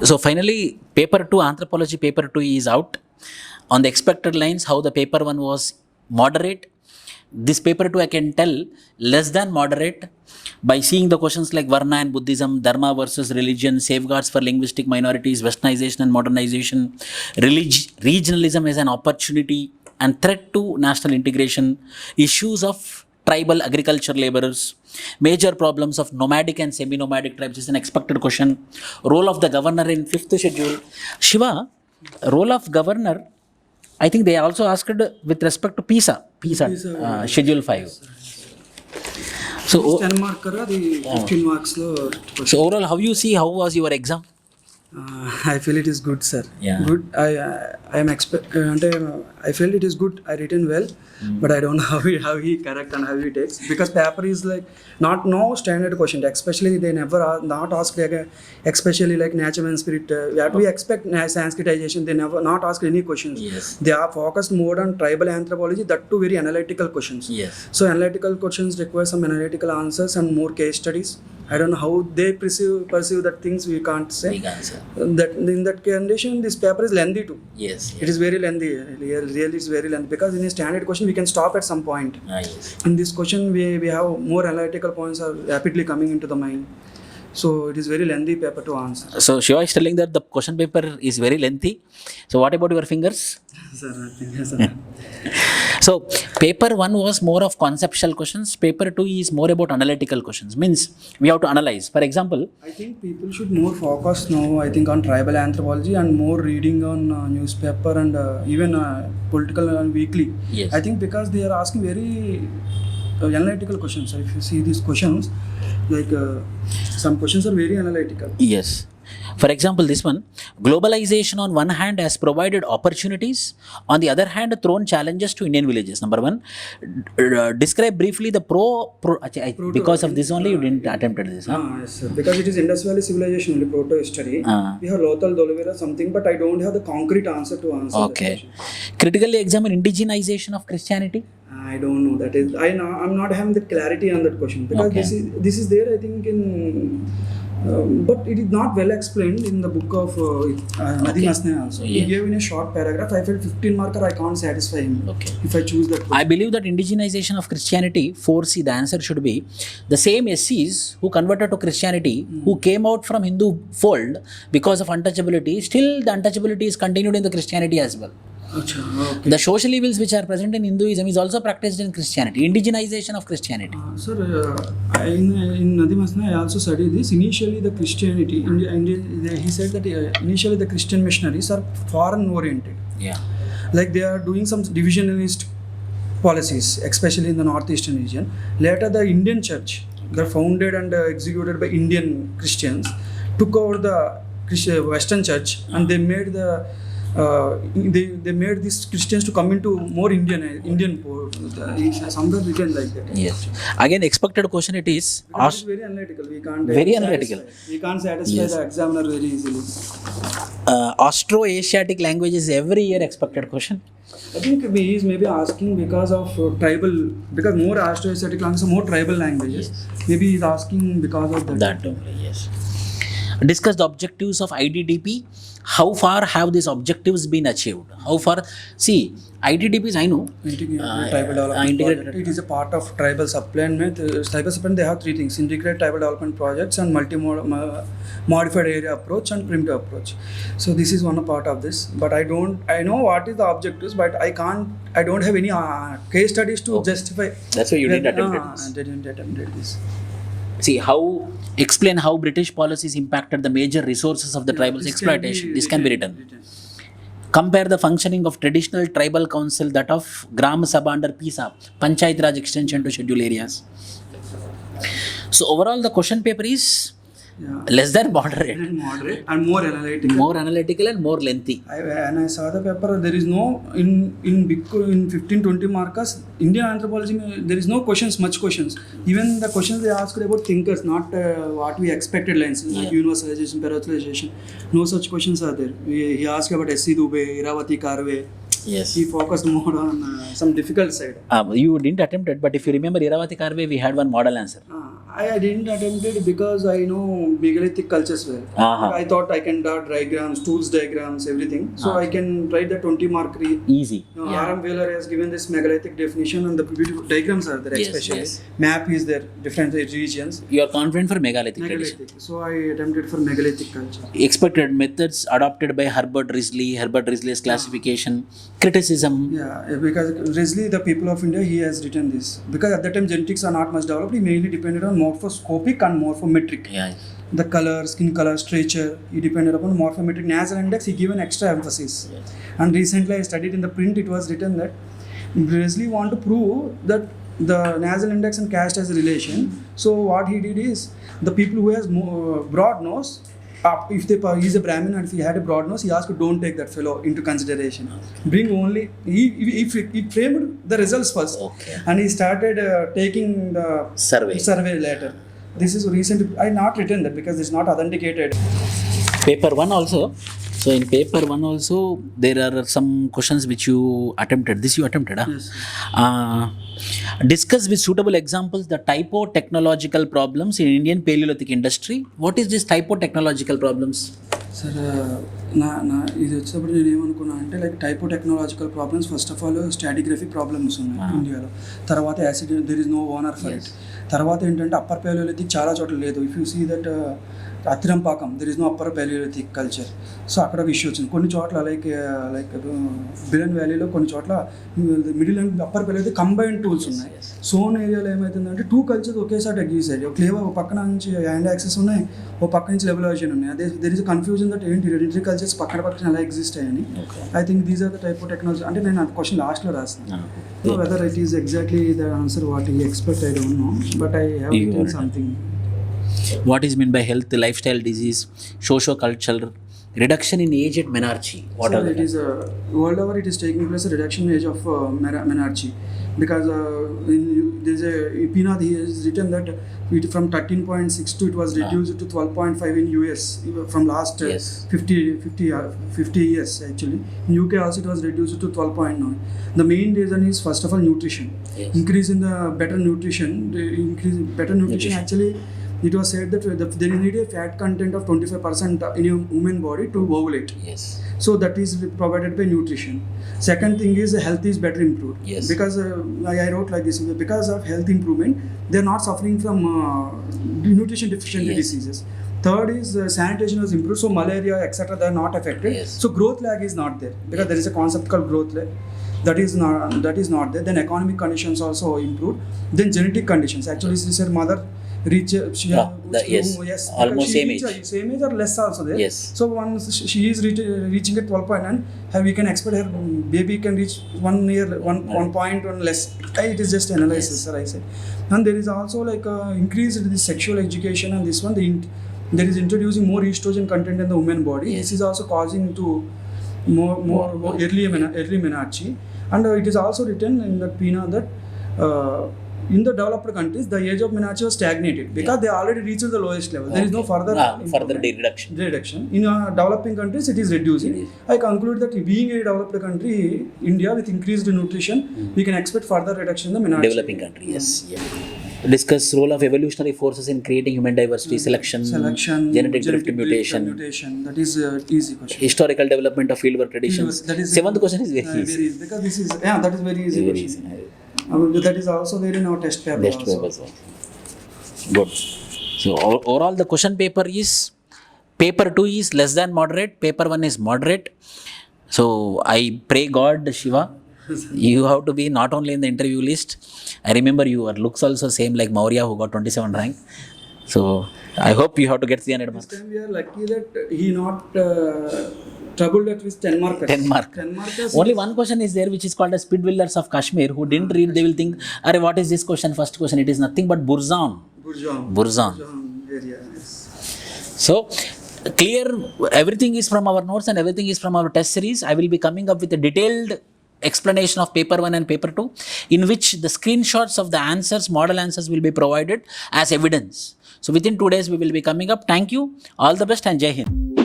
So finally, paper 2, anthropology paper 2 is out. On the expected lines, how the paper 1 was moderate. This paper 2 I can tell less than moderate by seeing the questions like Varna and Buddhism, Dharma versus religion, safeguards for linguistic minorities, westernization and modernization, regionalism as an opportunity and threat to national integration, issues of tribal agriculture laborers, major problems of nomadic and semi-nomadic tribes is an expected question, role of the governor in 5th schedule. Shiva, role of governor, I think they also asked with respect to PISA, schedule 5. So, 10 marker, the 15 marks. So overall, how you see, how was your exam? I feel it is good, sir. Yeah. Good. I felt it is good. I written well, but I don't know how he correct and how he takes, because paper is like no standard question. Especially they never not ask like especially like nature and spirit. We expect Sanskritization. They never not ask any questions. Yes. They are focused more on tribal anthropology. That too very analytical questions. Yes. So analytical questions require some analytical answers and more case studies. I don't know how they perceive that things we can't say. Big answer. That in that condition, this paper is lengthy too. Yes. It is very lengthy. Really, it's very lengthy, because in a standard question we can stop at some point. Yes. In this question, we have more analytical points are rapidly coming into the mind. So it is very lengthy paper to answer. So Shiva is telling that the question paper is very lengthy. So what about your fingers? Sir, nothing. Yes, sir. So paper 1 was more of conceptual questions. Paper 2 is more about analytical questions. Means we have to analyze. For example, I think people should more focus now, I think, on tribal anthropology and more reading on newspaper and even political and weekly. Yes. I think because they are asking very analytical questions. So if you see these questions, like some questions are very analytical. yes. For example, this one, globalization on one hand has provided opportunities, on the other hand thrown challenges to Indian villages. Number 1, describe briefly the because of this only you didn't attempt this. Huh? Yes, sir. Because it is Indus Valley civilization only proto-history. We have Lothal, Dolivera, something, but I don't have the concrete answer to answer. Okay. Critically examine indigenization of Christianity. I don't know. That is, I'm not having the clarity on that question, because Okay. this is there, I think, in. But it is not well explained in the book of Nadi Masne also. He gave in a short paragraph. I felt 15 marker, I can't satisfy him if I choose that question. I believe that indigenization of Christianity, 4C, the answer should be the same SCs who converted to Christianity, who came out from Hindu fold because of untouchability, still the untouchability is continued in the Christianity as well. Okay. The social evils which are present in Hinduism is also practiced in Christianity, indigenization of Christianity. Sir, in Nadi Masna, I also studied this. Initially, the Christianity, he said that initially the Christian missionaries are foreign oriented. Yeah. Like they are doing some divisionalist policies, especially in the northeastern region. Later, the Indian church, they're founded and executed by Indian Christians, took over the Western church, and they made they made these Christians to come into more Indian somewhere written like that. Yes. Again, expected question it is. It's very analytical. We can't. Very analytical. We can't satisfy the examiner very easily. Austro-Asiatic languages every year expected question. I think he is maybe asking because of tribal, because more Austro-Asiatic languages, more tribal languages. Maybe he is asking because of that. That only, yes. Discuss the objectives of IDDP. How far have these objectives been achieved? How far? See, IDDPs, I know. Tribal development project. It is a part of tribal supplement. Tribal supplement, they have 3 things: integrated tribal development projects and modified area approach and primitive approach. So this is one part of this. But I know what is the objectives, but I don't have any case studies to justify. That's why you didn't attempt this. I didn't attempt this. See, explain how British policies impacted the major resources of the tribals' exploitation. This can be written. Compare the functioning of traditional tribal council, that of Gram Sabha under PISA, Panchayat Raj extension to schedule areas. So overall, the question paper is less than moderate. Moderate and more analytical. More analytical and more lengthy. When I saw the paper, there is no in 15-20 markers Indian anthropology. There is no much questions. Even the questions they asked about thinkers, not what we expected lines like universalization, paradoxalization. No such questions are there. He asked about S.C. Dubey, Iravati Karve. Yes. He focused more on some difficult side. You didn't attempt it, but if you remember Iravati Karve, we had one model answer. I didn't attempt it because I know megalithic cultures well. I thought I can draw diagrams, tools diagrams, everything. So I can write the 20 mark. Easy. R.M. Wheeler has given this megalithic definition, and the beautiful diagrams are there, especially. Yes. Map is there, different regions. You are confident for megalithic tradition. Megalithic. So I attempted for megalithic culture. Expected methods adopted by Herbert Risley's classification, criticism. Yeah, because Risley, the people of India, he has written this. Because at that time genetics are not much developed, he mainly depended on morphoscopic and morphometric. Yeah. The color, skin color, stature, he depended upon morphometric. Nasal index, he given extra emphasis. Yes. And recently I studied in the print, it was written that Risley want to prove that the nasal index and caste has a relation. So what he did is, the people who has broad nose, if he's a Brahmin and if he had a broad nose, he asked, don't take that fellow into consideration. Bring only, he framed the results first. Okay. And he started taking the survey later. This is recent. I not written that because it's not authenticated. Paper 1 also. So in paper 1 also, there are some questions which you attempted. This you attempted, huh? Yes. Discuss with suitable examples the typo-technological problems in Indian Paleolithic industry. What is this typo-technological problems? Sir ఇది వచ్చేటప్పుడు నేను ఏమనుకున్నా అంటే like typo technological problems first of all stratigraphy problems ఉన్నాయి ఇండియాలో. తర్వాత acid there is no owner for it. తర్వాత ఏంటంటే అప్పర్ పేలియోలిథిక్ చాలా చోట్ల లేదు. If you see that Attirampakkam there is no upper paleolithic culture. So అక్కడ ఒక ఇష్యూ వచ్చింది. కొన్ని చోట్ల లైక్ బిలన్ వ్యాలీలో కొన్ని చోట్ల middle and upper Palaeolithic combined tools ఉన్నాయి. సోన్ ఏరియాలో ఏమవుతుందంటే 2 కల్చర్స్ ఒకేసారి ఎగ్జిస్ట్ అయ్యాయి. ఒక ఫ్లేవర్ ఒక పక్కన నుంచి హ్యాండ్ యాక్సెస్ ఉన్నాయి, ఒక పక్క నుంచి లెవెలైజేషన్ ఉన్నాయి. అదే దెర్ ఇస్ కన్ఫ్యూజన్ దట్ ఏంటి రెండింటి కల్చర్స్ పక్కన ఎలా ఎగ్జిస్ట్ అయ్యాయని. I think these are the type of technology. అంటే నేను ఆ క్వశ్చన్ లాస్ట్లో రాస్తాను. Whether it is exactly the answer what you expect I don't know, but I have written something. What is meant by health, lifestyle disease, socio-cultural, reduction in age at menarche? What So are it is world over it is taking place a reduction in age of menarche, because there is a Pina, he has written that it from 13.62 it was reduced to 12.5 in US from last 50 years actually. In UK also it was reduced to 12.9. The main reason is first of all nutrition. Increase in the better nutrition. Actually it was said that there is a fat content of 25% in a human body to ovulate. Yes. So that is provided by nutrition. Second thing is health is better improved. Yes. Because I wrote like this, because of health improvement, they are not suffering from nutrition deficiency diseases. Third is sanitation was improved, so malaria etc. they are not affected. Yes. So growth lag is not there, because there is a concept called growth lag. That is not there. Then economic conditions also improved. Then genetic conditions. Actually, she said mother reach almost same age or less also there. Yes. So once she is reaching at 12.9, we can expect her baby can reach 1 year 1.1 less. It is just analysis, sir, I said. And there is also like increase in the sexual education, and this one there is introducing more estrogen content in the woman body. This is also causing to more early menarche. And it is also written in the PINA that in the developed countries, the age of menarche was stagnated because they already reached the lowest level. There is no further reduction. In developing countries, it is reducing. I conclude that being a developed country, India, with increased nutrition, we can expect further reduction in the menarche. Developing country, yes. Discuss role of evolutionary forces in creating human diversity, selection, genetic drift, mutation. That is easy question. Historical development of fieldwork traditions. Seventh question is very easy. Because this is that is very easy question. That is also there in our test paper. Good. So overall the question paper is, paper 2 is less than moderate, paper 1 is moderate. So I pray God, Shiva, you have to be not only in the interview list. I remember your looks also same like Maurya, who got 27 rank. So I hope you have to get 300 marks. This time we are lucky that he not troubled at with 10 markers. 10 markers. Only one question is there which is called as Speedwellers of Kashmir, who didn't read, they will think, Arey, what is this question? First question, it is nothing but Burzan. Area, yes. So clear, everything is from our notes and everything is from our test series. I will be coming up with a detailed explanation of paper 1 and paper 2, in which the screenshots of the answers, model answers, will be provided as evidence. So within 2 days we will be coming up. Thank you. All the best and Jai Hind.